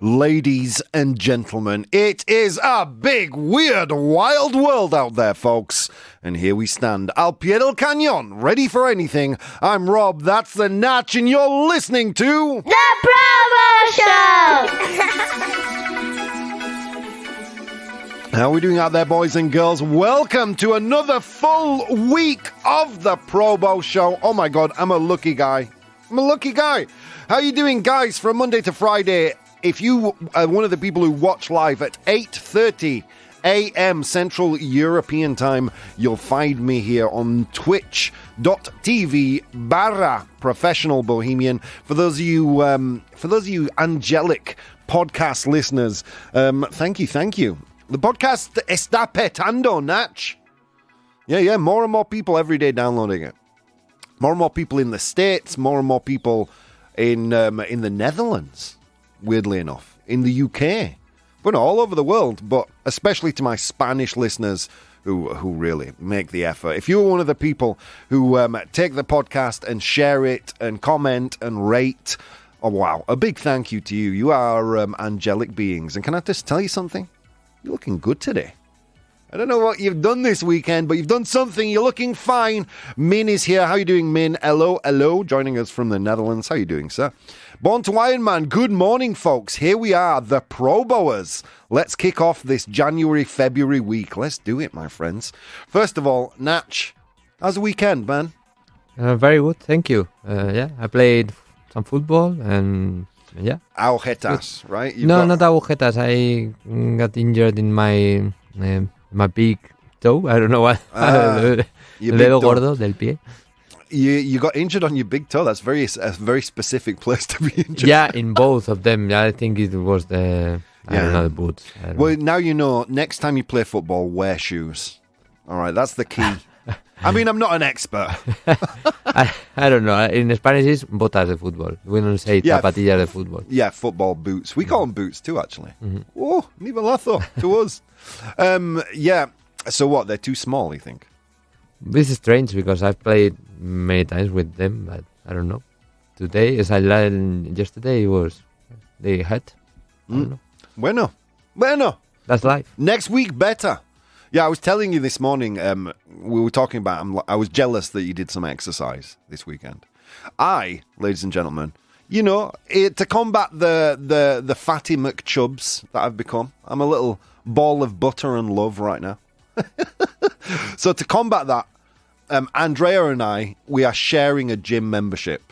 Ladies and gentlemen, it is a big, weird, wild world out there, folks. And here we stand, al pie del cañón, ready for anything. I'm Rob, that's the Natch, and you're listening to... The ProBoh Show! How are we doing out there, boys and girls? Welcome to another full week of the ProBoh Show. Oh my God, I'm a lucky guy. How are you doing, guys, from Monday to Friday? If you are one of the people who watch live at 8:30 a.m. Central European Time, you'll find me here on twitch.tv/Professional Bohemian. For those of you angelic podcast listeners, thank you. The podcast está petando, Natch. Yeah, more and more people every day downloading it. More and more people in the States, more and more people in the Netherlands. Weirdly enough, in the UK, but all over the world, but especially to my Spanish listeners who really make the effort. If you're one of the people who take the podcast and share it and comment and rate, oh wow, a big thank you to you. You are angelic beings. And can I just tell you something? You're looking good today. I don't know what you've done this weekend, but you've done something. You're looking fine. Min is here. How are you doing, Min? Hello, joining us from the Netherlands. How are you doing, sir? Born to Iron Man, good morning, folks. Here we are, the ProBohers. Let's kick off this January-February week. Let's do it, my friends. First of all, Natch, how's the weekend, man? Very good, thank you. I played some football and yeah. Agujetas, right? Not agujetas. I got injured in my big toe. I don't know what. El dedo gordo del pie. You got injured on your big toe. That's a very specific place to be injured. Yeah, in both of them. I think it was the boots. Well, now you know. Next time you play football, wear shoes. All right, that's the key. I mean, I'm not an expert. I don't know. In Spanish, it's botas de fútbol. We don't say zapatillas de fútbol. Yeah, football boots. We call them boots too, actually. Mm-hmm. Oh, ni velazo to us. Yeah. So what? They're too small, you think? This is strange because I've played many times with them, but I don't know. Today, as I learned yesterday, they hurt. I don't know. Bueno. That's life. Next week, better. Yeah, I was telling you this morning, we were talking about, I was jealous that you did some exercise this weekend. Ladies and gentlemen, to combat the fatty McChubs that I've become, I'm a little ball of butter and love right now. So to combat that, Andrea and I, we are sharing a gym membership.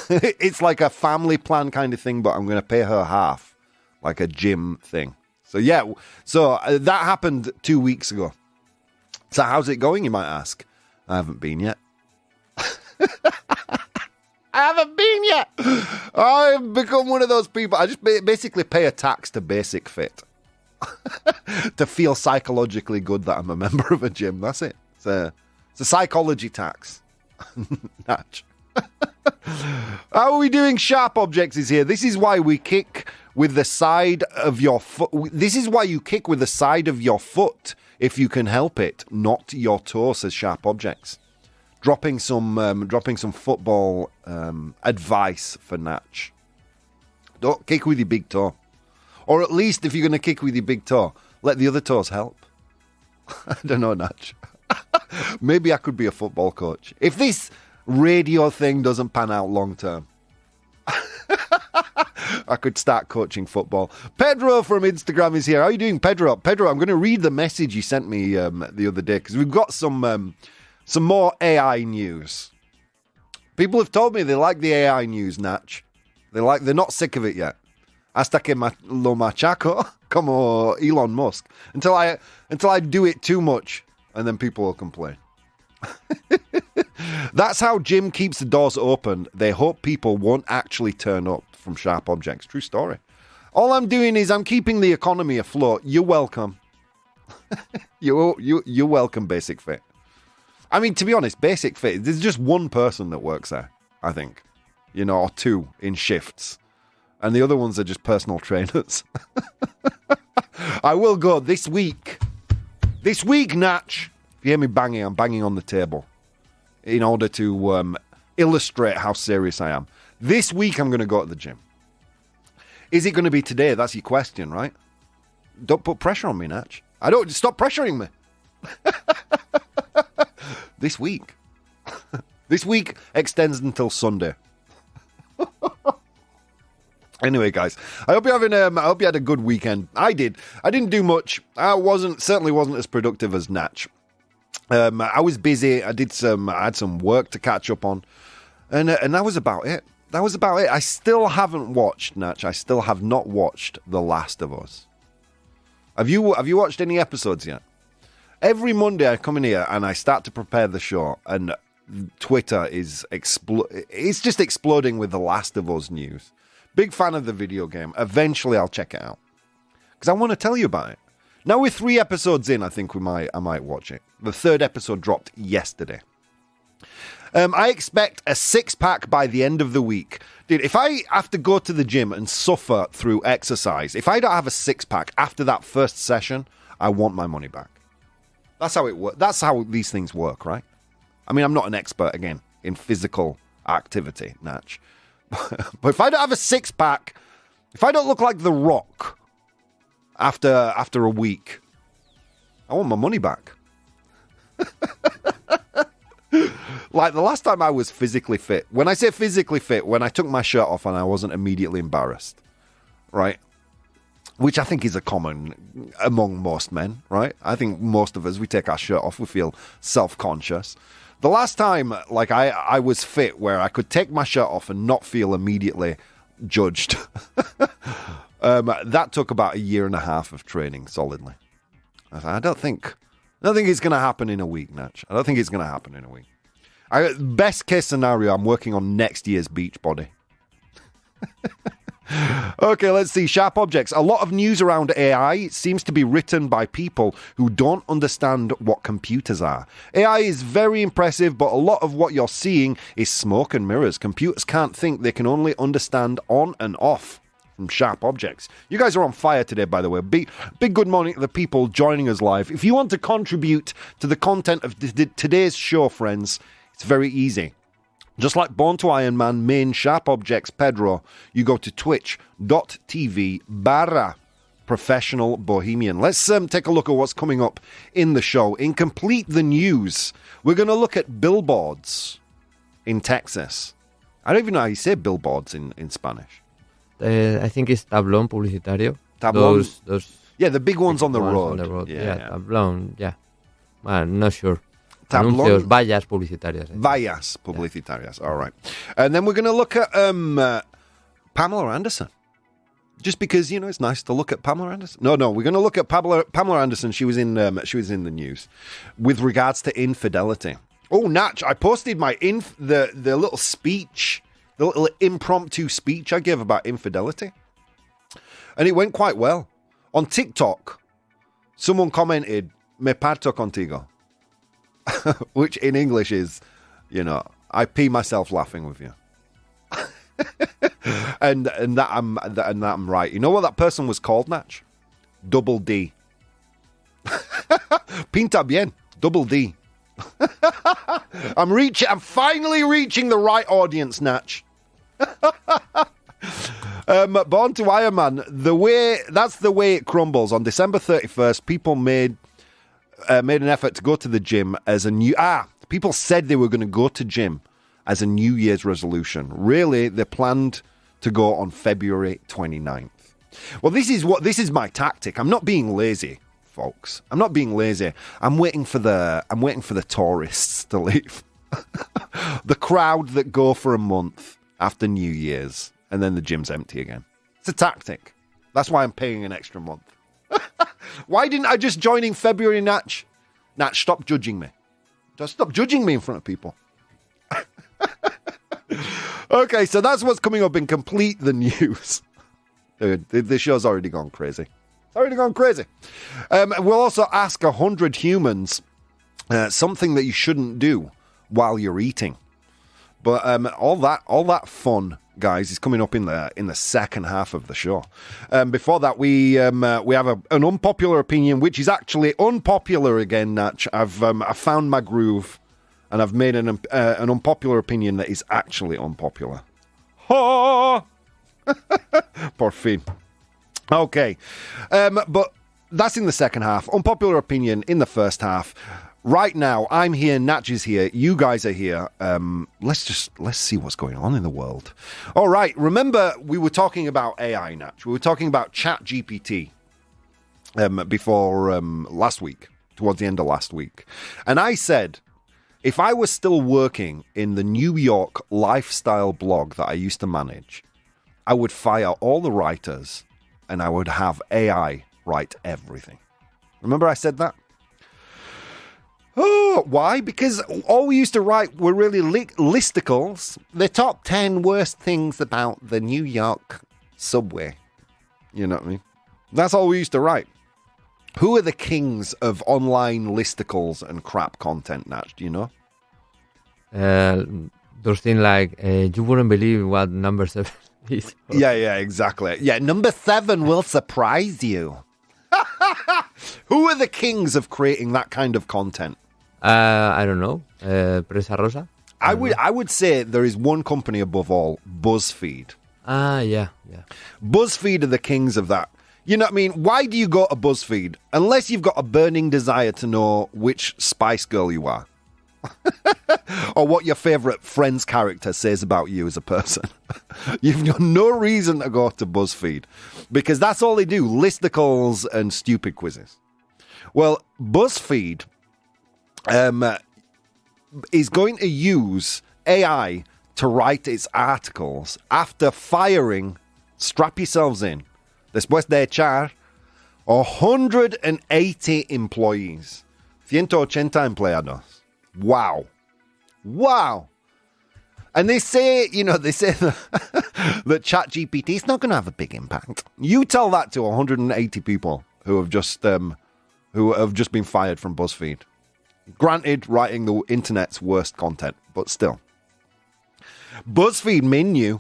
It's like a family plan kind of thing, but I'm going to pay her half, like a gym thing. So yeah, that happened 2 weeks ago. So how's it going, you might ask? I haven't been yet. I've become one of those people. I just basically pay a tax to Basic Fit. To feel psychologically good that I'm a member of a gym. That's it. It's a psychology tax. Natch. How are we doing? Sharp Objects is here. This is why we kick with the side of your foot. This is why you kick with the side of your foot if you can help it, not your toe, says Sharp Objects. Dropping some football advice for Natch. Don't kick with your big toe. Or at least if you're going to kick with your big toe, let the other toes help. I don't know, Natch. Maybe I could be a football coach. If this radio thing doesn't pan out long term, I could start coaching football. Pedro from Instagram is here. How are you doing, Pedro? Pedro, I'm going to read the message you sent me the other day because we've got some more AI news. People have told me they like the AI news, Natch. They're not sick of it yet. Hasta que lo machaco, como Elon Musk. Until I do it too much, and then people will complain. That's how Jim keeps the doors open. They hope people won't actually turn up from Sharp Objects. True story. All I'm doing is I'm keeping the economy afloat. You're welcome. You're welcome, Basic Fit. I mean, to be honest, Basic Fit, there's just one person that works there, I think. Or two in shifts. And the other ones are just personal trainers. I will go this week. This week, Natch. If you hear me banging, I'm banging on the table. In order to illustrate how serious I am. This week, I'm going to go to the gym. Is it going to be today? That's your question, right? Don't put pressure on me, Natch. Stop pressuring me. This week. This week extends until Sunday. Anyway, guys, I hope you had a good weekend. I did. I didn't do much. I certainly wasn't as productive as Natch. I was busy. I had some work to catch up on, and that was about it. I still haven't watched, Natch. I still have not watched The Last of Us. Have you watched any episodes yet? Every Monday I come in here and I start to prepare the show, and Twitter is it's just exploding with The Last of Us news. Big fan of the video game. Eventually I'll check it out because I want to tell you about it. Now we're 3 episodes in, I think I might watch it. The 3rd episode dropped yesterday. I expect a 6-pack by the end of the week. Dude, if I have to go to the gym and suffer through exercise, if I don't have a 6-pack after that first session, I want my money back. That's how it works. That's how these things work, right? I mean, I'm not an expert, again, in physical activity, Natch. But if I don't have a 6-pack, if I don't look like The Rock after a week, I want my money back. Like the last time I was physically fit. When I say physically fit, when I took my shirt off and I wasn't immediately embarrassed, right? Which I think is a common among most men, right? I think most of us, we take our shirt off, we feel self-conscious. The last time, like, I was fit where I could take my shirt off and not feel immediately judged, that took about 1.5 years of training solidly. I don't think it's going to happen in a week, Natch. I don't think it's going to happen in a week. Best case scenario, I'm working on next year's beach body. Okay, let's see. Sharp objects. A lot of news around AI seems to be written by people who don't understand what computers are. AI is very impressive, but a lot of what you're seeing is smoke and mirrors. Computers can't think, they can only understand on and off. From Sharp Objects. You guys are on fire today, by the way. Big good morning to the people joining us live. If you want to contribute to the content of today's show, friends, it's very easy. Just like Born to Iron Man, main Sharp Objects Pedro, you go to twitch.tv/Professional Bohemian. Let's take a look at what's coming up in the show. In Complete the News, we're going to look at billboards in Texas. I don't even know how you say billboards in Spanish. I think it's tablón publicitario. Tablón? Those yeah, the big ones on the road. Yeah, tablón, yeah. I'm not sure. Tablón? Anuncios, vallas publicitarias. Vallas publicitarias, yeah. All right. And then we're going to look at Pamela Anderson. Just because, it's nice to look at Pamela Anderson. No, we're going to look at Pamela Anderson. She was in the news with regards to infidelity. Oh, Natch, I posted my the little speech, the little impromptu speech I gave about infidelity. And it went quite well. On TikTok, someone commented, "Me parto contigo." Which in English is, I pee myself laughing with you. and that I'm right. You know what that person was called, Natch? Double D. Pinta bien. Double D. I'm finally reaching the right audience, Natch. Born to Iron Man. That's the way it crumbles. On December 31st, people made an effort to go to the gym as a new... people said they were going to go to gym as a New Year's resolution. Really, they planned to go on February 29th. Well, this is my tactic. I'm not being lazy, folks. I'm not being lazy. I'm waiting for the tourists to leave. The crowd that go for a month after New Year's, and then the gym's empty again. It's a tactic. That's why I'm paying an extra month. Why didn't I just join in February, Natch? Natch, stop judging me. Just stop judging me in front of people. Okay, so that's what's coming up in Complete the News. Dude, the show's already gone crazy. It's already gone crazy. We'll also ask 100 humans something that you shouldn't do while you're eating. But all that fun, guys, is coming up in the second half of the show. Before that, we have an unpopular opinion, which is actually unpopular again, Natch. I've found my groove, and I've made an unpopular opinion that is actually unpopular. Ha! Por fin. Okay. But that's in the second half. Unpopular opinion in the first half. Right now, I'm here, Natch is here, you guys are here. Let's see what's going on in the world. All right, remember we were talking about AI, Natch. We were talking about ChatGPT before last week, towards the end of last week. And I said, if I was still working in the New York lifestyle blog that I used to manage, I would fire all the writers and I would have AI write everything. Remember I said that? Oh, why? Because all we used to write were really listicles. The top 10 worst things about the New York subway. You know what I mean? That's all we used to write. Who are the kings of online listicles and crap content, Natch? Do you know? Those things like, you wouldn't believe what number 7 is. Yeah, exactly. Yeah, number 7 will surprise you. Who are the kings of creating that kind of content? I don't know. Presa Rosa? I would say there is one company above all, Buzzfeed. Yeah. Buzzfeed are the kings of that. You know what I mean? Why do you go to Buzzfeed? Unless you've got a burning desire to know which Spice Girl you are. Or what your favourite Friends character says about you as a person. You've got no reason to go to BuzzFeed. Because that's all they do. Listicles and stupid quizzes. Well, BuzzFeed is going to use AI to write its articles after firing, strap yourselves in, después de echar 180 employees. 180 empleados. Wow. And they say that, that ChatGPT is not going to have a big impact. You tell that to 180 people who have just been fired from BuzzFeed. Granted, writing the internet's worst content, but still. BuzzFeed menu.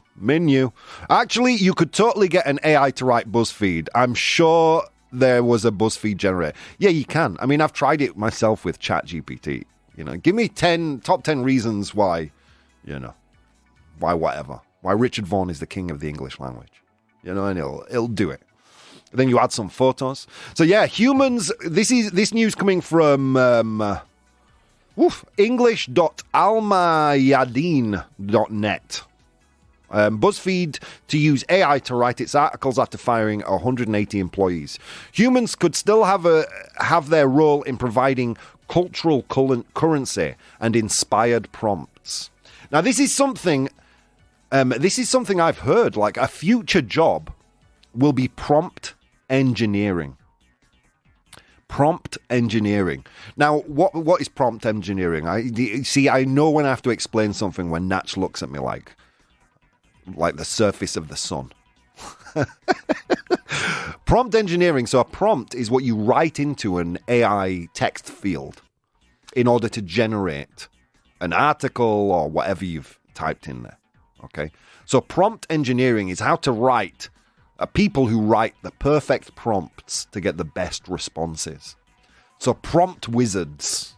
Actually, you could totally get an AI to write BuzzFeed. I'm sure there was a BuzzFeed generator. Yeah, you can. I mean, I've tried it myself with ChatGPT. You know, give me top 10 reasons why, why whatever. Why Richard Vaughan is the king of the English language. You know, and it'll do it. Then you add some photos. So yeah, humans, this news coming from english.almayadeen.net. BuzzFeed to use AI to write its articles after firing 180 employees. Humans could still have their role in providing cultural currency and inspired prompts. Now, this is something I've heard. Like, a future job will be prompt engineering. Prompt engineering. Now, what is prompt engineering? I know when I have to explain something when Natch looks at me like the surface of the sun. Prompt engineering. So a prompt is what you write into an AI text field in order to generate an article or whatever you've typed in there. Okay. So prompt engineering is how to write people who write the perfect prompts to get the best responses. So prompt wizards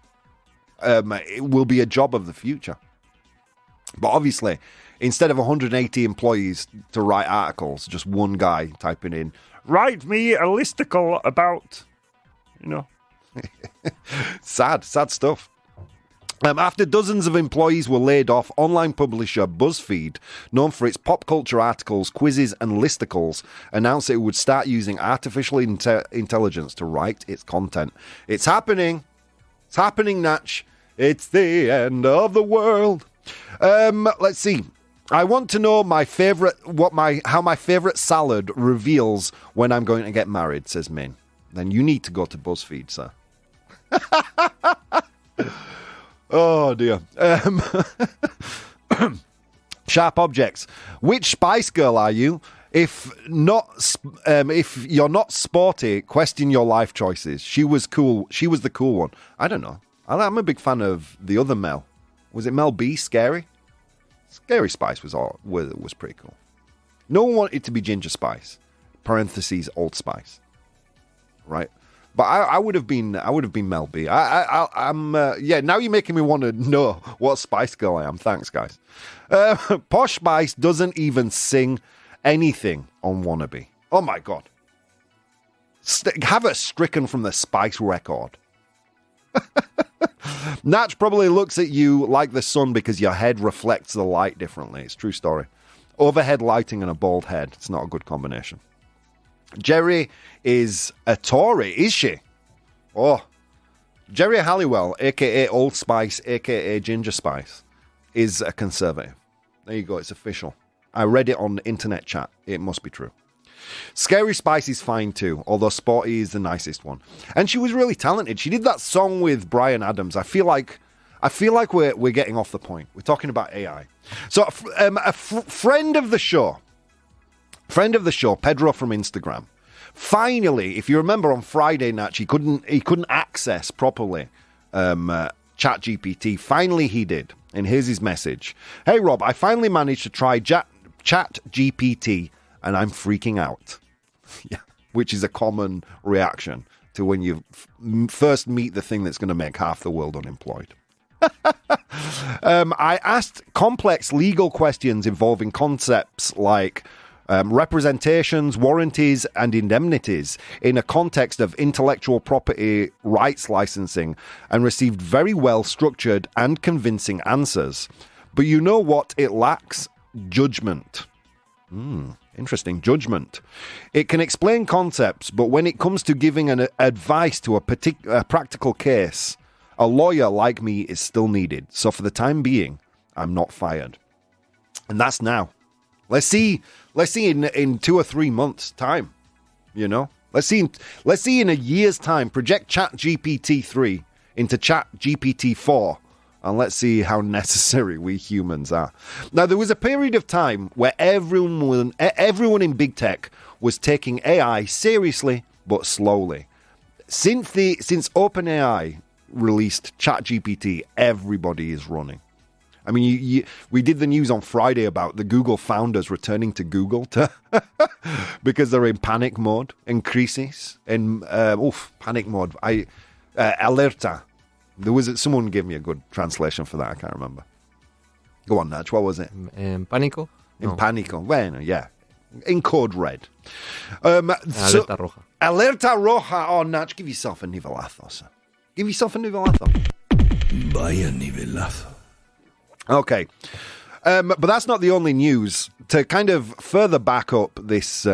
it will be a job of the future. But obviously, instead of 180 employees to write articles, just one guy typing in, write me a listicle about, sad stuff. After dozens of employees were laid off, online publisher Buzzfeed, known for its pop culture articles, quizzes, and listicles, announced it would start using artificial intelligence to write its content. It's happening. It's happening, Natch. It's the end of the world. Let's see. I want to know how my favorite salad reveals when I'm going to get married, says Min. Then you need to go to BuzzFeed, sir. Oh dear. Sharp objects. Which Spice Girl are you? If you're not sporty, question your life choices. She was cool. She was the cool one. I don't know. I'm a big fan of the other Mel. Was it Mel B? Scary? Scary Spice was pretty cool. No one wanted it to be Ginger Spice. Parentheses Old Spice. Right? But I would have been Mel B. I'm now you're making me want to know what Spice Girl I am. Thanks, guys. Posh Spice doesn't even sing anything on Wannabe. Oh my God. Have it stricken from the Spice record. Natch probably looks at you like the sun because your head reflects the light differently. It's a true story. Overhead lighting and a bald head. It's not a good combination. Jerry is a Tory, is she? Oh. Jerry Halliwell, a.k.a. Old Spice, a.k.a. Ginger Spice, is a conservative. There you go. It's official. I read it on internet chat. It must be true. Scary Spice is fine too, although Sporty is the nicest one. And she was really talented. She did that song with Bryan Adams. I feel like we're getting off the point. We're talking about AI. So a friend of the show, Pedro from Instagram. Finally, if you remember on Friday, Natch, he couldn't access properly ChatGPT. Finally, he did. And here's his message. Hey, Rob, I finally managed to try ChatGPT and I'm freaking out. Yeah, which is a common reaction to when you first meet the thing that's going to make half the world unemployed. I asked complex legal questions involving concepts like representations, warranties, and indemnities in a context of intellectual property rights licensing and received very well structured and convincing answers. But you know what it lacks? Judgment. Interesting. Judgment. It can explain concepts, but when it comes to giving an advice to a practical case, a lawyer like me is still needed. So for the time being, I'm not fired. And that's now. Let's see in 2 or 3 months' time, you know? Let's see in a year's time, project ChatGPT 3 into ChatGPT 4, and let's see how necessary we humans are. Now, there was a period of time where everyone in big tech was taking AI seriously, but slowly. Since OpenAI released ChatGPT, everybody is running. I mean, we did the news on Friday about the Google founders returning to Google because they're in panic mode, in crisis, in panic mode. Alerta. There was someone gave me a good translation for that. I can't remember. Go on, Natch. What was it? Pánico? In panico. Well, yeah. In code red. Alerta roja. Alerta roja. Oh, Natch, give yourself a nivelazo, sir. Give yourself a nivelazo. Vaya nivelazo. Okay. But that's not the only news. To kind of further back up this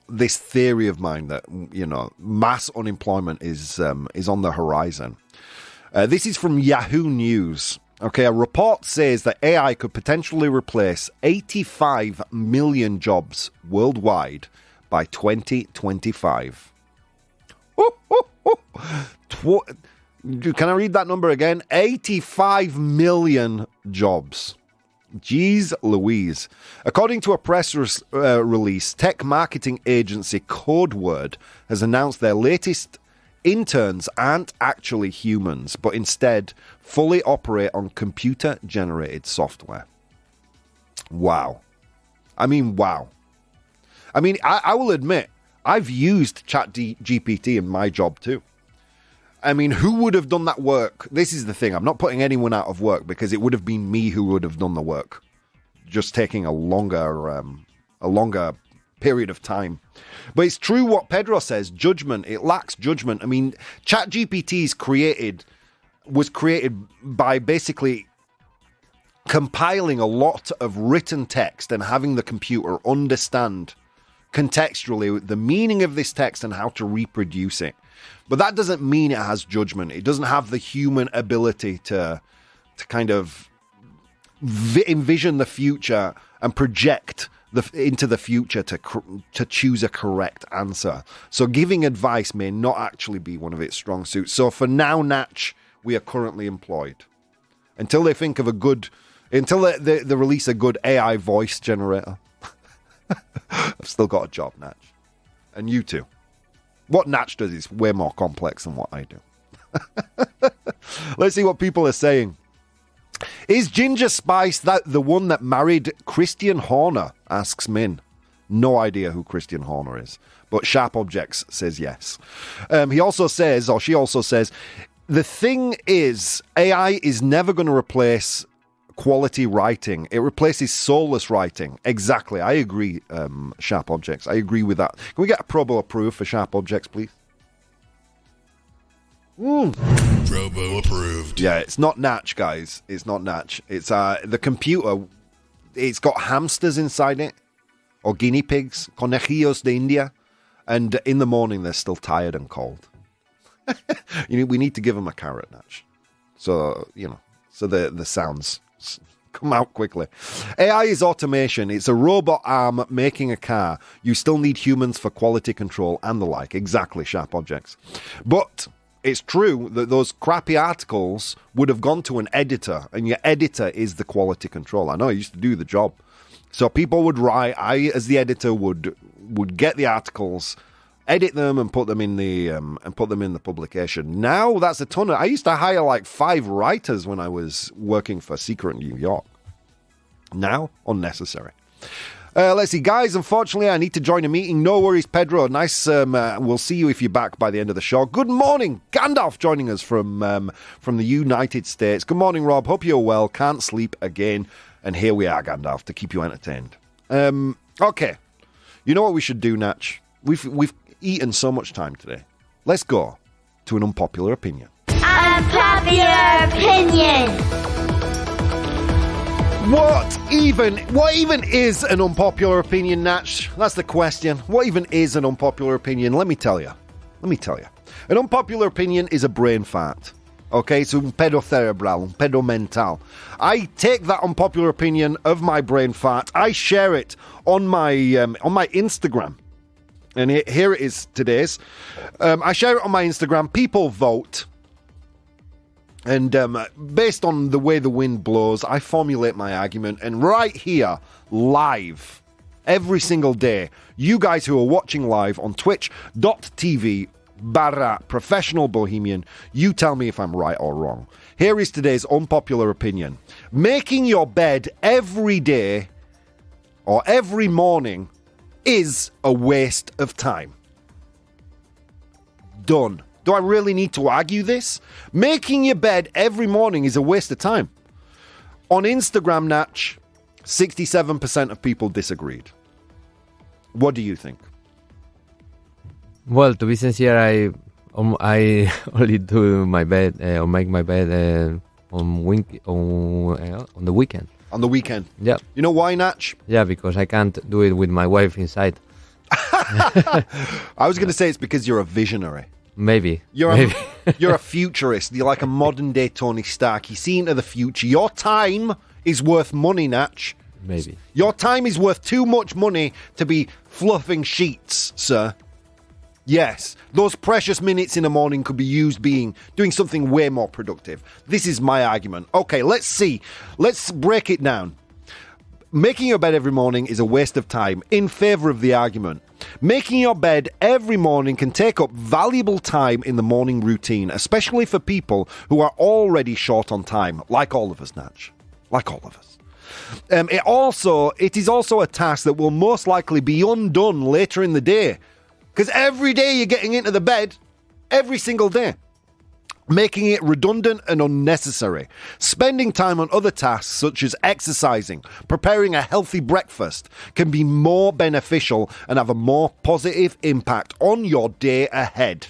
this theory of mine that, you know, mass unemployment is on the horizon. This is from Yahoo News. Okay, a report says that AI could potentially replace 85 million jobs worldwide by 2025. Can I read that number again? 85 million jobs. Jeez Louise. According to a press release, tech marketing agency Codeword has announced their latest interns aren't actually humans, but instead fully operate on computer-generated software. Wow. I mean, wow. I mean, I will admit, I've used ChatGPT in my job too. I mean, who would have done that work? This is the thing. I'm not putting anyone out of work because it would have been me who would have done the work. Just taking a longer period of time. But it's true what Pedro says. Judgment. It lacks judgment. I mean, ChatGPT was created by basically compiling a lot of written text and having the computer understand contextually the meaning of this text and how to reproduce it. But that doesn't mean it has judgment. It doesn't have the human ability to kind of envision the future and project into the future to choose a correct answer. So giving advice may not actually be one of its strong suits. So for now, Natch, we are currently employed. Until they think of until they release a good AI voice generator. I've still got a job, Natch. And you too. What Natch does is way more complex than what I do. Let's see what people are saying. Is Ginger Spice the one that married Christian Horner? Asks Min. No idea who Christian Horner is. But Sharp Objects says yes. She also says, the thing is, AI is never going to replace quality writing. It replaces soulless writing. Exactly. I agree, Sharp Objects. I agree with that. Can we get a ProBoh approved for Sharp Objects, please? ProBoh approved. Yeah, it's not Natch, guys. It's not Natch. It's the computer. It's got hamsters inside it, or guinea pigs, conejillos de India, and in the morning they're still tired and cold. We need to give them a carrot, Natch. So, so the sounds come out quickly. AI is automation. It's a robot arm making a car. You still need humans for quality control and the like. Exactly, Sharp Objects. But it's true that those crappy articles would have gone to an editor, and your editor is the quality control. I know I used to do the job. So people would write, I, as the editor, would get the articles, edit them, and put them in the publication. Now that's a ton of. I used to hire like 5 writers when I was working for Secret New York. Now, unnecessary. Let's see, guys. Unfortunately, I need to join a meeting. No worries, Pedro. Nice. We'll see you if you're back by the end of the show. Good morning, Gandalf, joining us from the United States. Good morning, Rob. Hope you're well. Can't sleep again, and here we are, Gandalf, to keep you entertained. Okay, you know what we should do, Natch? We've eaten so much time today. Let's go to an unpopular opinion. Unpopular opinion. What even is an unpopular opinion, Natch? That's the question. What even is an unpopular opinion? Let me tell you. An unpopular opinion is a brain fart. Okay, it's un pedo cerebral, un pedo mental. I take that unpopular opinion of my brain fart, I share it on my Instagram. And here it is today's. I share it on my Instagram. People vote. And based on the way the wind blows, I formulate my argument. And right here, live, every single day, you guys who are watching live on twitch.tv/professional bohemian, you tell me if I'm right or wrong. Here is today's unpopular opinion. Making your bed every day or every morning is a waste of time. Done. Do I really need to argue this? Making your bed every morning is a waste of time. On Instagram, Natch, 67% of people disagreed. What do you think? Well, to be sincere, I only do my bed or make my bed on the weekend. On the weekend? Yeah. You know why, Natch? Yeah, because I can't do it with my wife inside. I was going to say it's because you're a visionary. Maybe. You're a futurist. You're like a modern-day Tony Stark. You see into the future. Your time is worth money, Natch. Maybe. Your time is worth too much money to be fluffing sheets, sir. Yes, those precious minutes in the morning could be used doing something way more productive. This is my argument. Okay, let's see. Let's break it down. Making your bed every morning is a waste of time in favor of the argument. Making your bed every morning can take up valuable time in the morning routine, especially for people who are already short on time, like all of us, Natch. Like all of us. It is also a task that will most likely be undone later in the day. Because every day you're getting into the bed, every single day, making it redundant and unnecessary. Spending time on other tasks such as exercising, preparing a healthy breakfast can be more beneficial and have a more positive impact on your day ahead.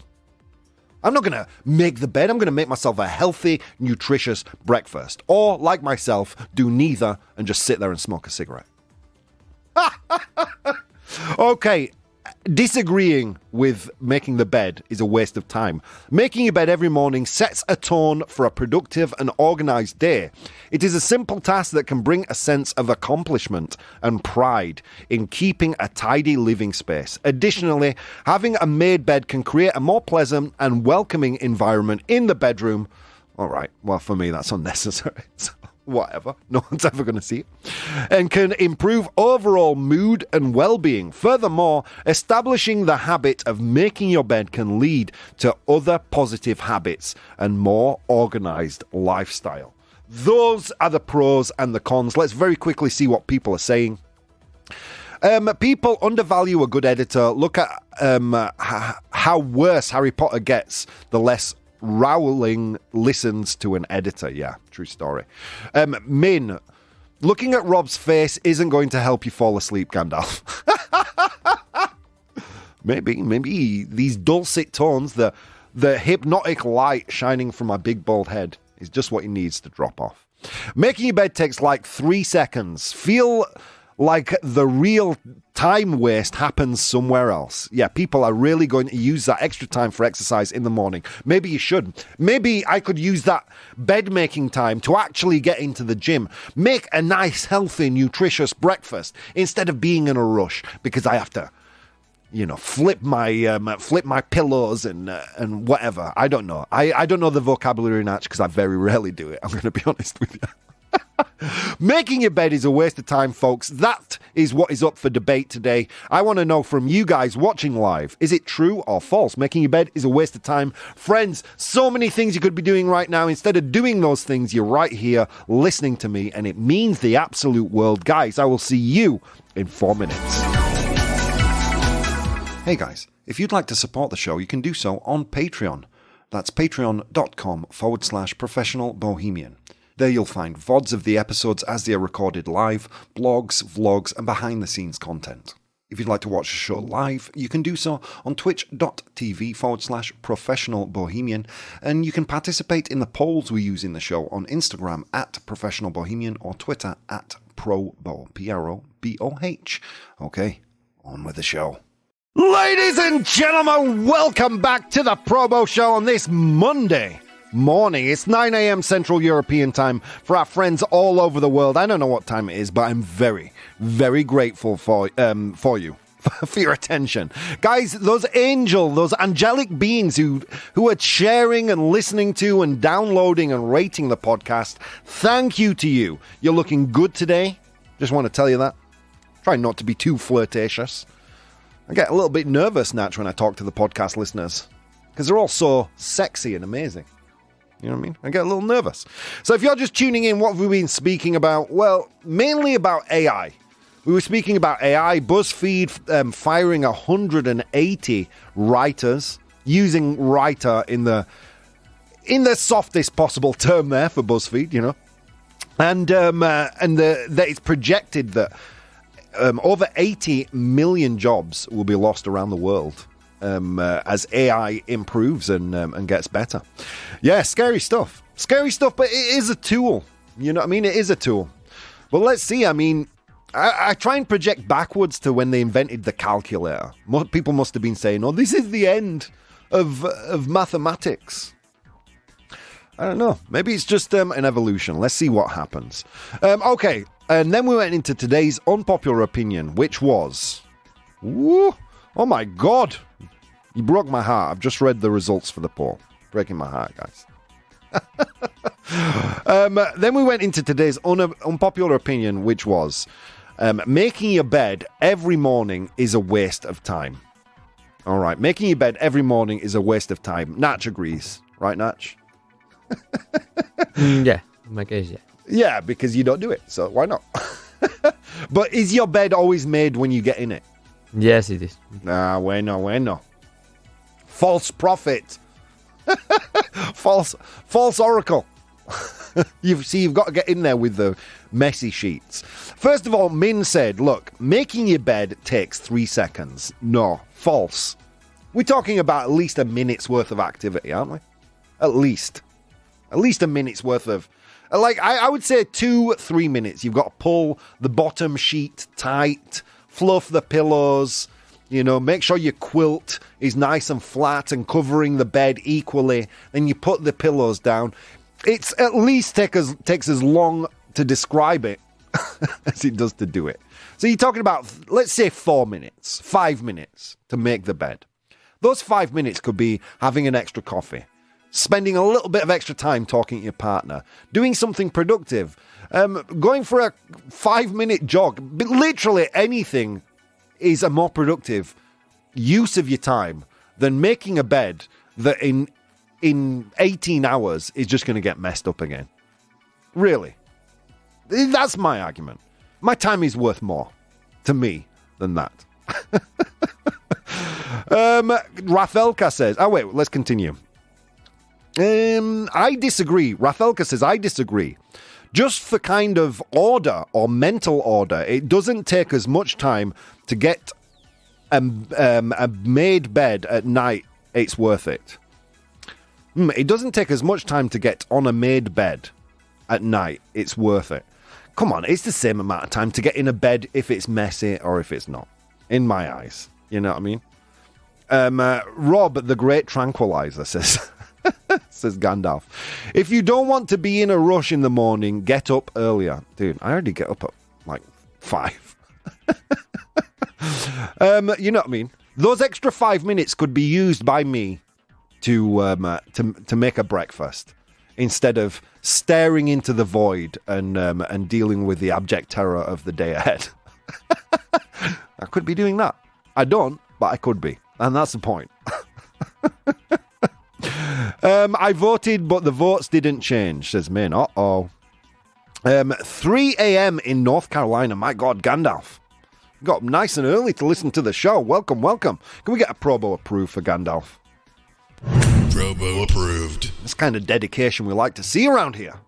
I'm not going to make the bed, I'm going to make myself a healthy, nutritious breakfast. Or, like myself, do neither and just sit there and smoke a cigarette. Okay. Disagreeing with making the bed is a waste of time. Making your bed every morning sets a tone for a productive and organized day. It is a simple task that can bring a sense of accomplishment and pride in keeping a tidy living space. Additionally, having a made bed can create a more pleasant and welcoming environment in the bedroom. All right, well, for me, that's unnecessary. So whatever, no one's ever going to see it, and can improve overall mood and well-being. Furthermore, establishing the habit of making your bed can lead to other positive habits and more organized lifestyle. Those are the pros and the cons. Let's very quickly see what people are saying. People undervalue a good editor. Look at how worse Harry Potter gets, the less Rowling listens to an editor. Yeah, true story. Min, looking at Rob's face isn't going to help you fall asleep, Gandalf. Maybe these dulcet tones, the hypnotic light shining from my big bald head is just what he needs to drop off. Making your bed takes like 3 seconds. Feel like the real time waste happens somewhere else. Yeah, people are really going to use that extra time for exercise in the morning. Maybe you should. Maybe I could use that bed making time to actually get into the gym. Make a nice, healthy, nutritious breakfast instead of being in a rush because I have to, flip my pillows and whatever. I don't know. I don't know the vocabulary Natch because I very rarely do it. I'm going to be honest with you. Making your bed is a waste of time, folks. That is what is up for debate today. I want to know from you guys watching live, is it true or false? Making your bed is a waste of time. Friends, so many things you could be doing right now. Instead of doing those things, you're right here listening to me, and it means the absolute world. Guys, I will see you in 4 minutes. Hey guys, if you'd like to support the show, you can do so on Patreon. That's patreon.com/professional bohemian. There you'll find VODs of the episodes as they are recorded live, blogs, vlogs, and behind-the-scenes content. If you'd like to watch the show live, you can do so on twitch.tv/professional bohemian, and you can participate in the polls we use in the show on Instagram @professional bohemian or Twitter @ProBoh, PROBOH. Okay, on with the show. Ladies and gentlemen, welcome back to the ProBoh Show on this Monday morning. It's 9 a.m. Central European time for our friends all over the world. I don't know what time it is, but I'm very, very grateful for you, for your attention. Guys, those angelic beings who are sharing and listening to and downloading and rating the podcast, thank you to you. You're looking good today. Just want to tell you that. Try not to be too flirtatious. I get a little bit nervous, Natch, when I talk to the podcast listeners because they're all so sexy and amazing. You know what I mean? I get a little nervous. So if you're just tuning in, what have we been speaking about? Well, mainly about AI. We were speaking about AI, Buzzfeed firing 180 writers, using writer in the softest possible term there for Buzzfeed, and that it's projected that over 80 million jobs will be lost around the world as AI improves and gets better. Yeah, scary stuff. Scary stuff, but it is a tool. You know what I mean? It is a tool. But let's see. I mean, I try and project backwards to when they invented the calculator. People must have been saying, oh, this is the end of mathematics. I don't know. Maybe it's just an evolution. Let's see what happens. Okay. And then we went into today's unpopular opinion, which was... Woo, oh my God. You broke my heart. I've just read the results for the poll. Breaking my heart, guys. Then we went into today's unpopular opinion, which was... making your bed every morning is a waste of time. All right. Making your bed every morning is a waste of time. Natch agrees. Right, Natch? Yeah. In my case, yeah. Yeah, because you don't do it, so why not? But is your bed always made when you get in it? Yes, it is. Nah, bueno. False prophet. False oracle. You've got to get in there with the messy sheets. First of all, Min said, look, making your bed takes 3 seconds. No, false. We're talking about at least a minute's worth of activity, aren't we? At least a minute's worth of... Like, I would say 2-3 minutes. You've got to pull the bottom sheet tight, fluff the pillows, make sure your quilt is nice and flat and covering the bed equally. Then you put the pillows down. It's at least takes as long to describe it as it does to do it. So you're talking about, let's say 4 minutes, 5 minutes to make the bed. Those 5 minutes could be having an extra coffee, spending a little bit of extra time talking to your partner, doing something productive, going for a 5-minute jog. But literally anything is a more productive use of your time than making a bed that in 18 hours is just going to get messed up again. Really. That's my argument. My time is worth more to me than that. Rafelka says, let's continue. I disagree. Rafelka says, I disagree. Just for kind of order or mental order, it doesn't take as much time to get a made bed at night. It's worth it. It doesn't take as much time to get on a made bed at night. It's worth it. Come on, it's the same amount of time to get in a bed if it's messy or if it's not. In my eyes. You know what I mean? Rob, the Great Tranquilizer, says... says Gandalf. If you don't want to be in a rush in the morning, get up earlier. Dude, I already get up at like 5. You know what I mean? Those extra 5 minutes could be used by me to make a breakfast instead of staring into the void and dealing with the abject terror of the day ahead. I could be doing that. I don't, but I could be. And that's the point. I voted, but the votes didn't change, says Min. 3 a.m. in North Carolina. My God, Gandalf. Got up nice and early to listen to the show. Welcome, welcome. Can we get a ProBoh approved for Gandalf? ProBoh approved. This kind of dedication we like to see around here.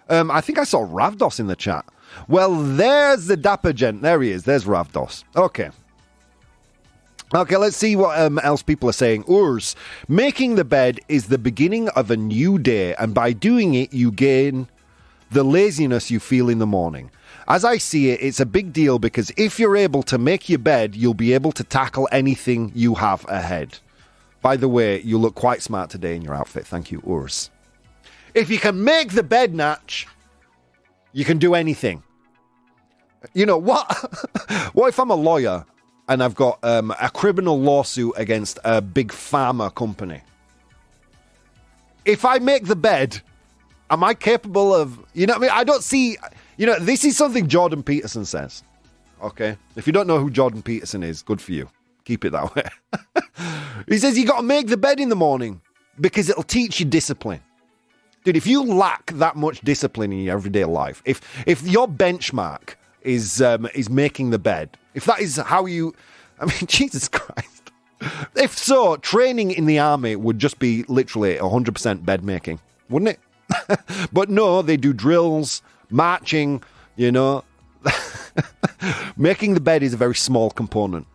I think I saw Ravdos in the chat. Well, there's the dapper gent. There he is. There's Ravdos. Okay, let's see what else people are saying. Urs, making the bed is the beginning of a new day, and by doing it, you gain the laziness you feel in the morning. As I see it, it's a big deal because if you're able to make your bed, you'll be able to tackle anything you have ahead. By the way, you look quite smart today in your outfit. Thank you, Urs. If you can make the bed, Natch, you can do anything. You know, what if I'm a lawyer and I've got a criminal lawsuit against a big pharma company? If I make the bed, am I capable of, you know what I mean? I don't see, you know, this is something Jordan Peterson says. Okay? If you don't know who Jordan Peterson is, good for you. Keep it that way. He says you got to make the bed in the morning because it'll teach you discipline. Dude, if you lack that much discipline in your everyday life, if your benchmark is making the bed, if that is how you, I mean, Jesus Christ. If so, training in the army would just be literally 100% bed making, wouldn't it? But no, they do drills, marching, you know. Making the bed is a very small component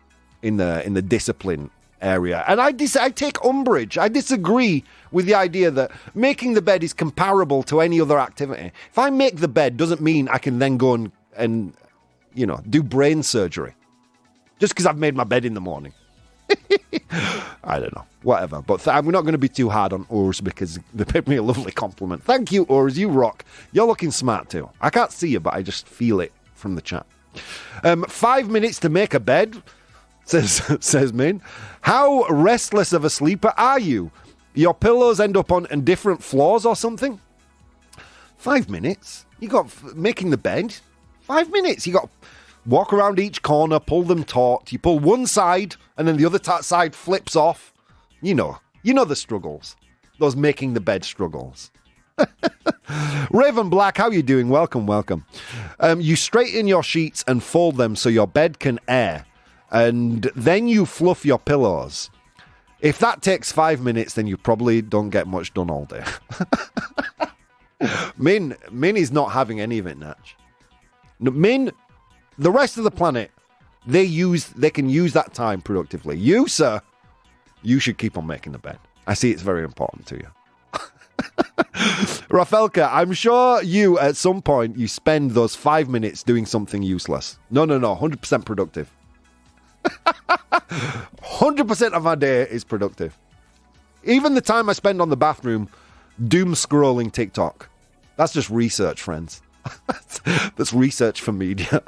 in the discipline area. And I take umbrage. I disagree with the idea that making the bed is comparable to any other activity. If I make the bed, doesn't mean I can then go and you know, do brain surgery just because I've made my bed in the morning. I don't know. Whatever. But we're not going to be too hard on Urs because they paid me a lovely compliment. Thank you, Urs. You rock. You're looking smart too. I can't see you, but I just feel it from the chat. 5 minutes to make a bed, says Min. How restless of a sleeper are you? Your pillows end up on different floors or something? 5 minutes? You got making the bed? 5 minutes. You got to walk around each corner, pull them taut. You pull one side, and then the other side flips off. You know the struggles. Those making the bed struggles. Raven Black, how you doing? Welcome, welcome. You straighten your sheets and fold them so your bed can air, and then you fluff your pillows. If that takes 5 minutes, then you probably don't get much done all day. Min is not having any of it, Natch. Min, the rest of the planet, they can use that time productively. You, sir, you should keep on making the bed. I see it's very important to you. Rafelka, I'm sure you, at some point, you spend those 5 minutes doing something useless. No, 100% productive. 100% of my day is productive. Even the time I spend on the bathroom doom scrolling TikTok. That's just research, friends. That's research for media.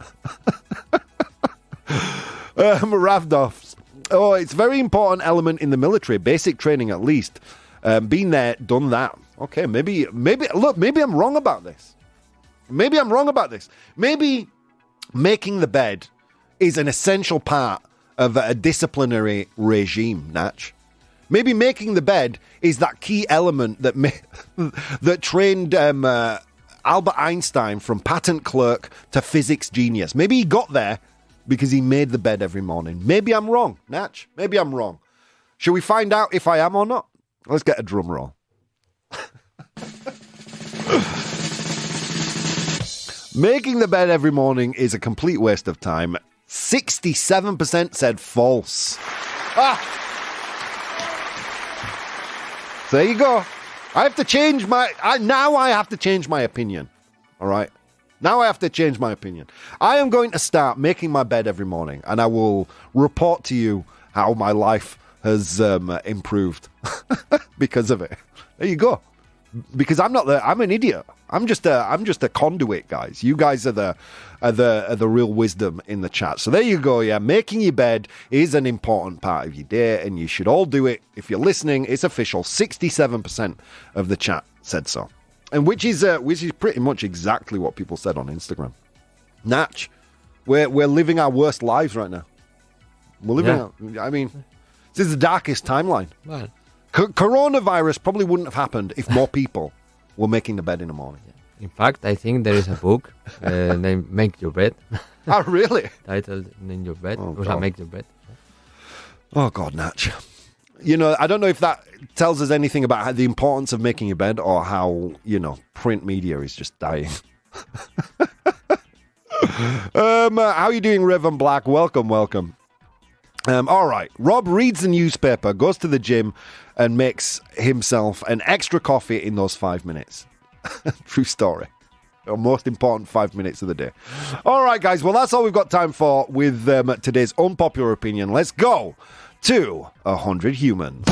Ravdovs. Oh, it's a very important element in the military, basic training at least. Been there, done that. Okay, maybe I'm wrong about this. Maybe making the bed is an essential part of a disciplinary regime, Natch. Maybe making the bed is that key element that trained Albert Einstein from patent clerk to physics genius. Maybe he got there because he made the bed every morning. Maybe I'm wrong, Natch. Maybe I'm wrong. Shall we find out if I am or not? Let's get a drum roll. Making the bed every morning is a complete waste of time. 67% said false. So there you go. I have to change my... now I have to change my opinion. All right? Now I have to change my opinion. I am going to start making my bed every morning, and I will report to you how my life has improved because of it. There you go. Because I'm an idiot. I'm just a conduit, guys. You guys are the real wisdom in the chat. So there you go. Yeah, making your bed is an important part of your day, and you should all do it. If you're listening, it's official. 67% of the chat said so, and which is pretty much exactly what people said on Instagram. Natch, we're living our worst lives right now. We're living. I mean, this is the darkest timeline. Well, Coronavirus probably wouldn't have happened if more people were making the bed in the morning. in fact, I think there is a book named Make Your Bed. Oh, really? Titled Make Your Bed. Oh, Or God. Make Your Bed. Oh, God, Natch. You know, I don't know if that tells us anything about the importance of making your bed or how, print media is just dying. How are you doing, Reverend Black? Welcome. All right. Rob reads the newspaper, goes to the gym, and makes himself an extra coffee in those 5 minutes. True story. The most important 5 minutes of the day. All right, guys. Well, that's all we've got time for with today's unpopular opinion. Let's go to 100 Humans.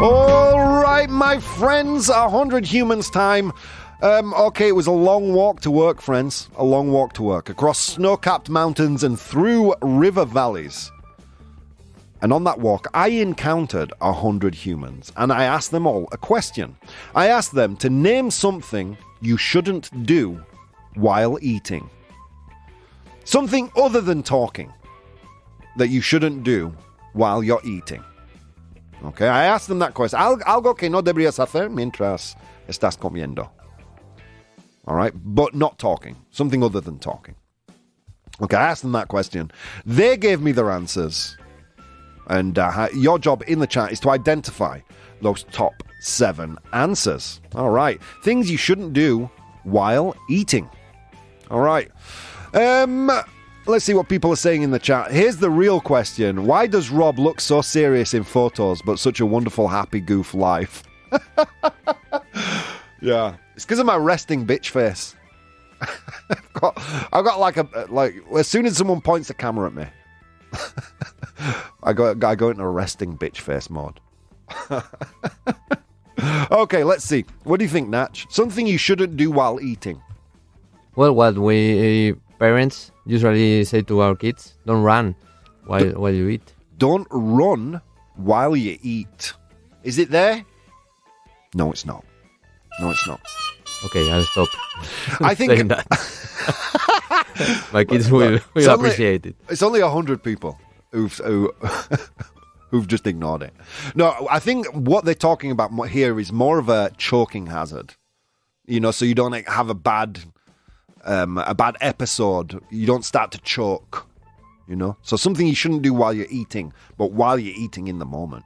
All right, my friends. 100 Humans time. Okay, it was a long walk to work, friends. A long walk to work. Across snow-capped mountains and through river valleys. And on that walk, I encountered 100 humans. And I asked them all a question. I asked them to name something you shouldn't do while eating. Something other than talking that you shouldn't do while you're eating. Okay, I asked them that question. Algo que no deberías hacer mientras estás comiendo. All right, but not talking. Something other than talking. Okay, I asked them that question. They gave me their answers. And your job in the chat is to identify those top 7 answers. All right, things you shouldn't do while eating. All right. Let's see what people are saying in the chat. Here's the real question. Why does Rob look so serious in photos, but such a wonderful, happy goof life? Yeah. It's because of my resting bitch face. I've got like as soon as someone points the camera at me, I go into a resting bitch face mode. Okay, let's see. What do you think, Natch? Something you shouldn't do while eating. Well, what we parents usually say to our kids, don't run while you eat. Don't run while you eat. Is it there? No, it's not. No, it's not. Okay, I'll stop. I think saying that. My kids will appreciate it. It's only 100 people who've just ignored it. No, I think what they're talking about here is more of a choking hazard. So you don't have a bad episode. You don't start to choke. So something you shouldn't do while you're eating, but while you're eating in the moment.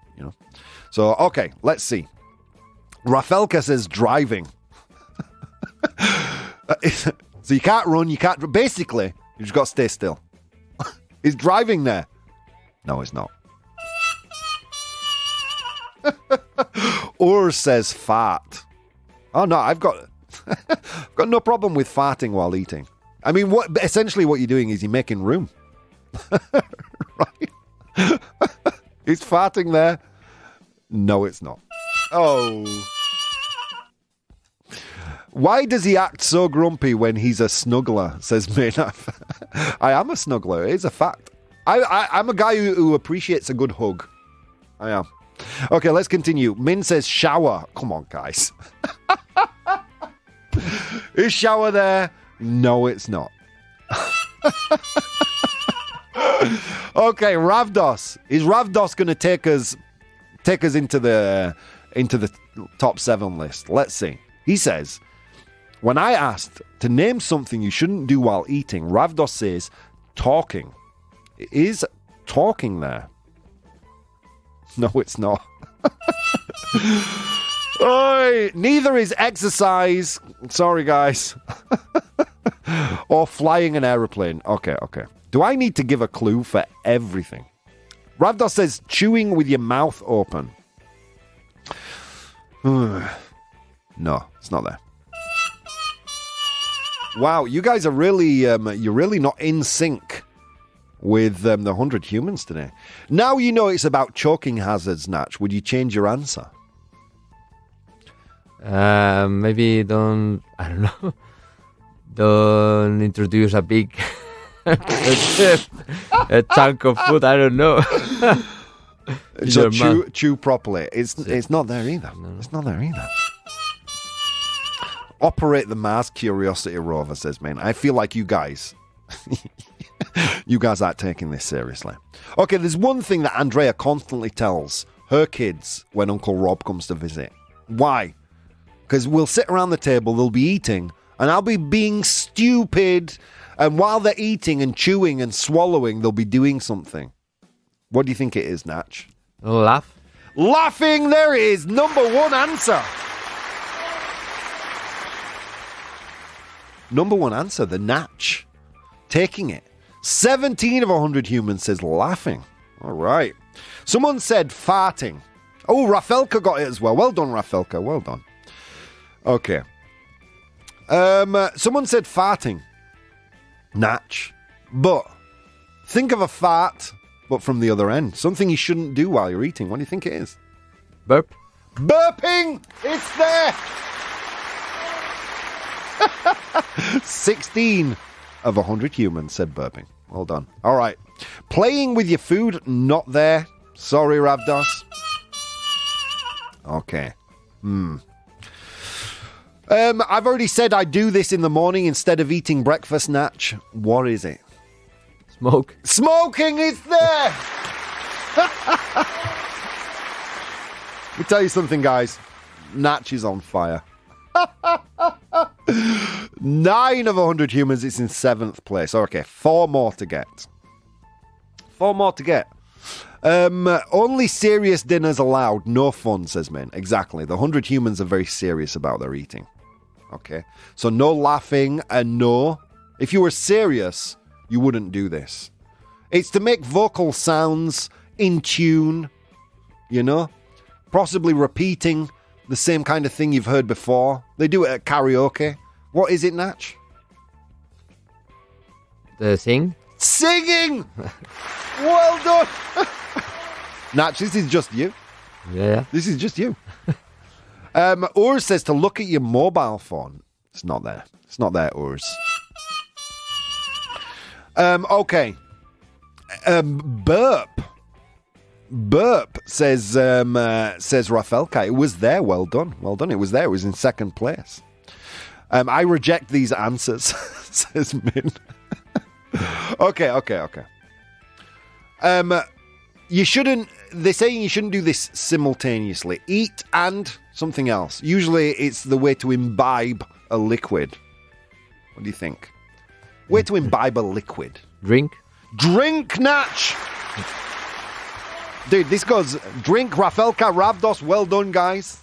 So okay, let's see. Rafelka says driving. So you can't run, you can't... Basically, you just got to stay still. Is driving there? No, it's not. Ur says fart. Oh, no, I've got no problem with farting while eating. I mean, essentially what you're doing is you're making room. Right? Is farting there? No, it's not. Oh... Why does he act so grumpy when he's a snuggler, says Maynaf. I am a snuggler, it is a fact. I'm a guy who appreciates a good hug. I am. Okay, let's continue. Min says shower. Come on, guys. Is shower there? No, it's not. Okay, Ravdos. Is Ravdos going to take us into the top 7 list? Let's see. He says, when I asked to name something you shouldn't do while eating, Ravdos says talking. Is talking there? No, it's not. Oi, neither is exercise. Sorry, guys. Or flying an aeroplane. Okay. Do I need to give a clue for everything? Ravdos says chewing with your mouth open. No, it's not there. Wow, you guys are really, you're really not in sync with the 100 humans today. Now you know it's about choking hazards, Natch. Would you change your answer? Maybe don't introduce a big a chunk of food. I don't know. So chew properly. It's not there either. No. It's not there either. Operate the Mars Curiosity rover, says man. I feel like you guys aren't taking this seriously. Okay, there's one thing that Andrea constantly tells her kids when Uncle Rob comes to visit. Why? Because we'll sit around the table, they'll be eating, and I'll be being stupid, and while they're eating and chewing and swallowing, they'll be doing something. What do you think it is, Natch? Laugh. Laughing, there it is. Number one answer. Number one answer, the Natch. Taking it. 17 of 100 humans says laughing. All right. Someone said farting. Oh, Rafelka got it as well. Well done, Rafelka. Well done. Okay. Someone said farting. Natch. But think of a fart, but from the other end. Something you shouldn't do while you're eating. What do you think it is? Burp. Burping! It's there! 16 of 100 humans said burping. Well done. All right. Playing with your food, not there. Sorry, Ravdos. Okay. I've already said I do this in the morning instead of eating breakfast, Natch. What is it? Smoke. Smoking is there! Let me tell you something, guys. Natch is on fire. 9 of 100 humans, it's in 7th place. Okay, 4 more to get. 4 more to get. Only serious dinners allowed, no fun, says Min. Exactly. The 100 humans are very serious about their eating. Okay, so no laughing and no. If you were serious, you wouldn't do this. It's to make vocal sounds in tune, you know? Possibly repeating the same kind of thing you've heard before. They do it at karaoke. What is it, Natch? The sing? Singing! Well done! Natch, this is just you. Yeah. This is just you. Urs says to look at your mobile phone. It's not there. It's not there, Urs. Okay. Burp. Burp, says Rafelka. It was there. Well done. Well done. It was there. It was in 2nd place. I reject these answers, says Min. Okay. You shouldn't. They're saying you shouldn't do this simultaneously. Eat and something else. Usually, it's the way to imbibe a liquid. What do you think? Way to imbibe a liquid. Drink. Drink, Natch. Dude, this goes. Drink, Rafelka, Ravdos. Well done, guys.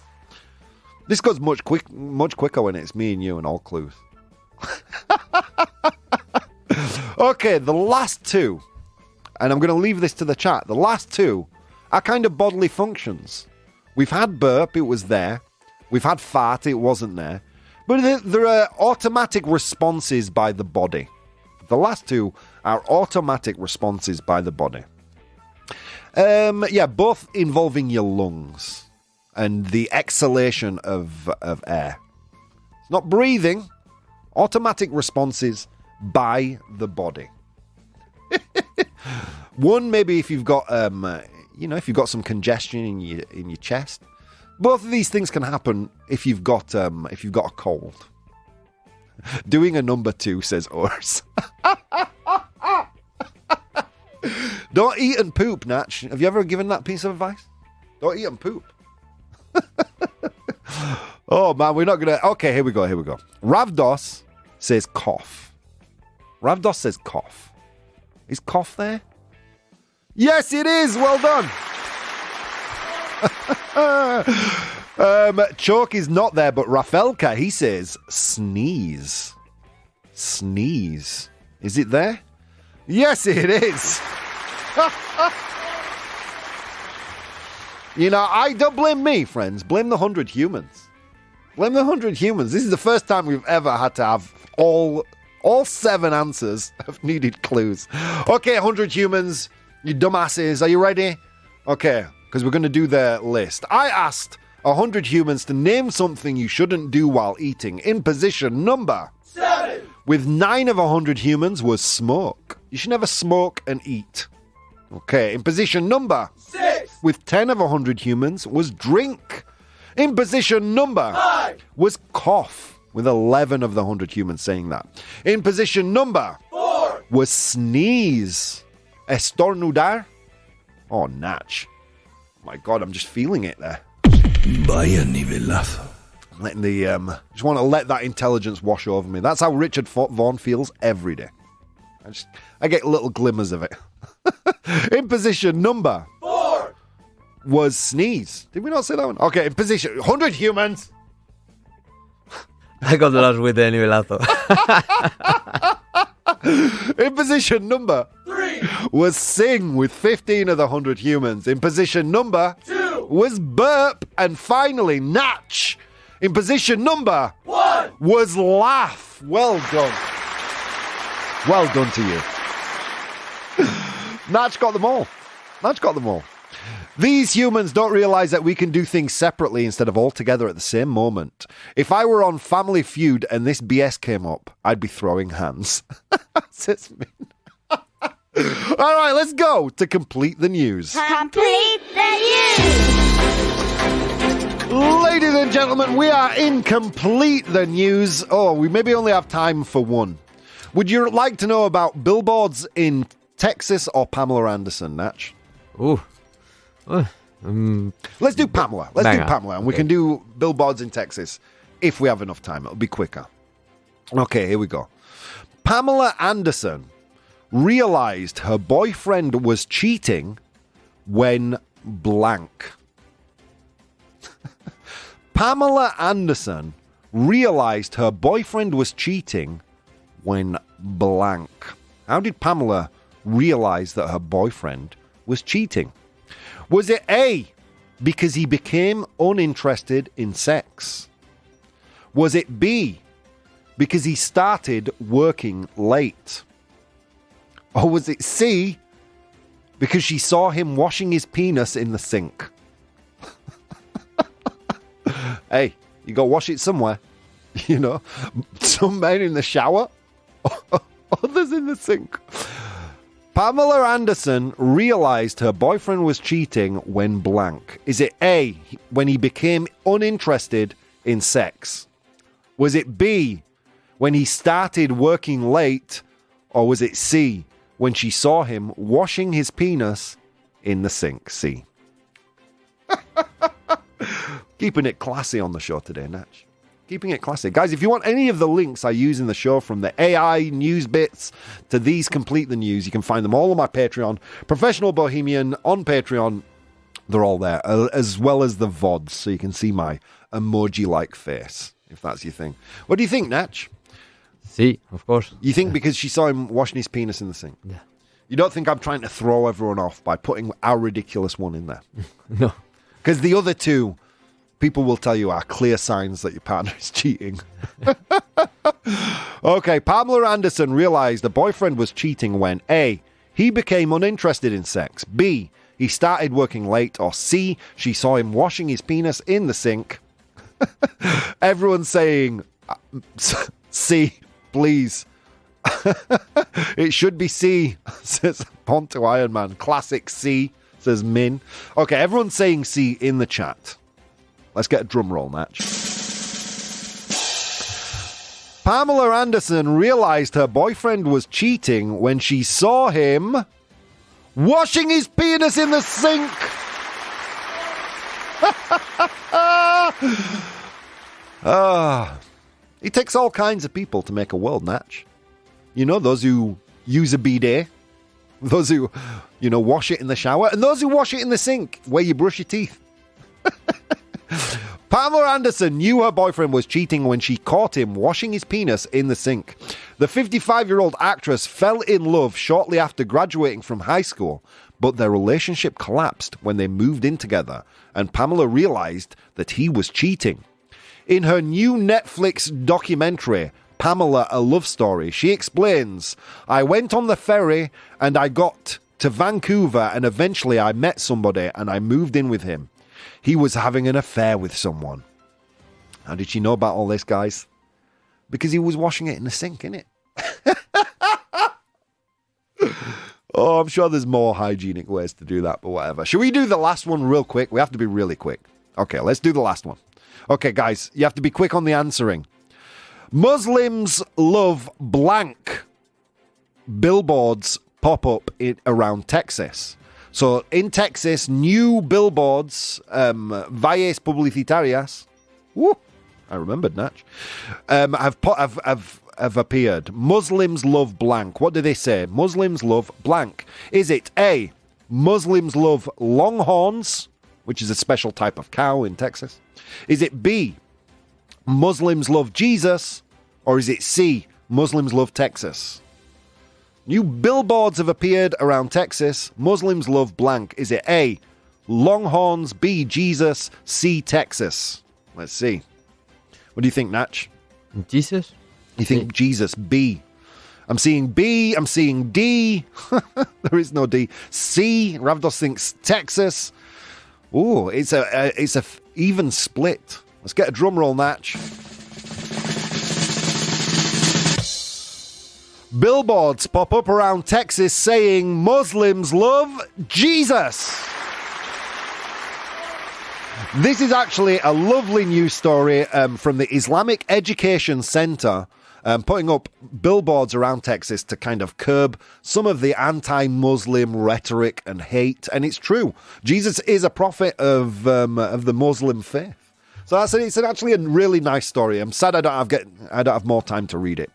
This goes much quicker when it's me and you and all clues. Okay, the last 2. And I'm going to leave this to the chat. The last 2 are kind of bodily functions. We've had burp, it was there. We've had fart, it wasn't there. But there are automatic responses by the body. The last 2 are automatic responses by the body. Both involving your lungs and the exhalation of air. It's not breathing. Automatic responses by the body. One, maybe if you've got, if you've got some congestion in your chest. Both of these things can happen if you've got a cold. Doing a number 2, says Urs. Don't eat and poop, Natch. Have you ever given that piece of advice? Don't eat and poop. Oh man, we're not gonna. Okay, here we go. Ravdos says cough. Ravdos says cough. Is cough there? Yes, it is. Well done. Choke is not there, but Rafelka, he says, sneeze. Sneeze. Is it there? Yes, it is. You know, I don't blame me, friends. Blame the 100 humans. Blame the 100 humans. This is the first time we've ever had to have all 7 answers have needed clues. Okay, 100 humans, you dumbasses, are you ready? Okay, because we're going to do the list. I asked 100 humans to name something you shouldn't do while eating. In position number 7, with 9 of 100 humans, was smoke. You should never smoke and eat. Okay, in position number 6, with 10 of 100 humans, was drink. In position number 5, was cough, with 11 of the 100 humans saying that. In position number 4, was sneeze. Estornudar. Oh, Natch. My God, I'm just feeling it there. Vaya nivelazo. I'm letting the, just want to let that intelligence wash over me. That's how Richard Vaughan feels every day. I get little glimmers of it. In position number 4 was sneeze. Did we not say that one? Okay, in position 100 humans. I got lost with the nivelazo. In position number 3 was sing with 15 of the 100 humans. In position number 2 was burp. And finally, Natch. In position number 1 was laugh. Well done. Well done to you. Natch got them all. Natch got them all. These humans don't realize that we can do things separately instead of all together at the same moment. If I were on Family Feud and this BS came up, I'd be throwing hands. Says me. All right, let's go to complete the news. Complete the news. Ladies and gentlemen, we are in Complete the News. Oh, we maybe only have time for one. Would you like to know about billboards in Texas or Pamela Anderson, Natch? Ooh. Let's do Pamela. Let's do Pamela, and we can do billboards in Texas if we have enough time. It'll be quicker. Okay, here we go. Pamela Anderson realized her boyfriend was cheating when blank. Pamela Anderson realized her boyfriend was cheating when blank. How did Pamela realize that her boyfriend was cheating? Was it A, because he became uninterested in sex? Was it B, because he started working late? Or was it C, because she saw him washing his penis in the sink? Hey, you go wash it somewhere. You know, some men in the shower, others in the sink. Pamela Anderson realized her boyfriend was cheating when blank. Is it A, when he became uninterested in sex? Was it B, when he started working late? Or was it C, when she saw him washing his penis in the sink? C. Keeping it classy on the show today, Natch. Keeping it classy. Guys, if you want any of the links I use in the show, from the AI news bits to these Complete the News, you can find them all on my Patreon. Professional Bohemian on Patreon. They're all there, as well as the VODs, so you can see my emoji-like face, if that's your thing. What do you think, Natch? See, of course. You think because she saw him washing his penis in the sink? Yeah. You don't think I'm trying to throw everyone off by putting our ridiculous one in there? No. Because the other two, people will tell you, are clear signs that your partner is cheating. Okay, Pamela Anderson realized the boyfriend was cheating when A, he became uninterested in sex. B, he started working late. Or C, she saw him washing his penis in the sink. Everyone's saying C, please. It should be C, says Ponto Iron Man. Classic C, says Min. Okay, everyone's saying C in the chat. Let's get a drum roll, Natch. Pamela Anderson realized her boyfriend was cheating when she saw him washing his penis in the sink. It takes all kinds of people to make a world, Natch. You know, those who use a bidet, those who, you know, wash it in the shower, and those who wash it in the sink where you brush your teeth. Pamela Anderson knew her boyfriend was cheating when she caught him washing his penis in the sink. The 55-year-old actress fell in love shortly after graduating from high school, but their relationship collapsed when they moved in together, and Pamela realized that he was cheating. In her new Netflix documentary, Pamela, A Love Story, she explains, "I went on the ferry and I got to Vancouver and eventually I met somebody and I moved in with him. He was having an affair with someone." How did she know about all this, guys? Because he was washing it in the sink, innit? Oh, I'm sure there's more hygienic ways to do that, but whatever. Should we do the last one real quick? We have to be really quick. Okay, let's do the last one. Okay, guys, you have to be quick on the answering. Muslims love blank. Billboards pop up around Texas. So in Texas, new billboards, valles publicitarias, woo, I remembered, Natch, have appeared. Muslims love blank. What do they say? Muslims love blank. Is it A, Muslims love longhorns, which is a special type of cow in Texas? Is it B, Muslims love Jesus? Or is it C, Muslims love Texas? New billboards have appeared around Texas. Muslims love blank. Is it A, longhorns, B, Jesus, C, Texas? Let's see. What do you think, Natch? Jesus? You think Jesus, B. I'm seeing B, I'm seeing D. There is no D. C, Ravdos thinks Texas. Ooh, it's a even split. Let's get a drum roll, Natch. Billboards pop up around Texas saying Muslims love Jesus. This is actually a lovely news story from the Islamic Education Center, putting up billboards around Texas to kind of curb some of the anti-Muslim rhetoric and hate. And it's true. Jesus is a prophet of the Muslim faith. So it's actually a really nice story. I'm sad I don't have more time to read it.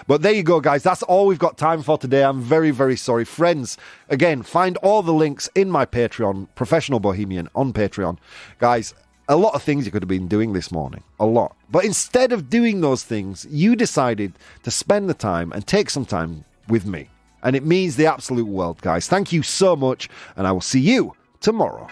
But there you go, guys. That's all we've got time for today. I'm very, very sorry. Friends, again, find all the links in my Patreon, Professional Bohemian on Patreon. Guys, a lot of things you could have been doing this morning. A lot. But instead of doing those things, you decided to spend the time and take some time with me. And it means the absolute world, guys. Thank you so much. And I will see you tomorrow.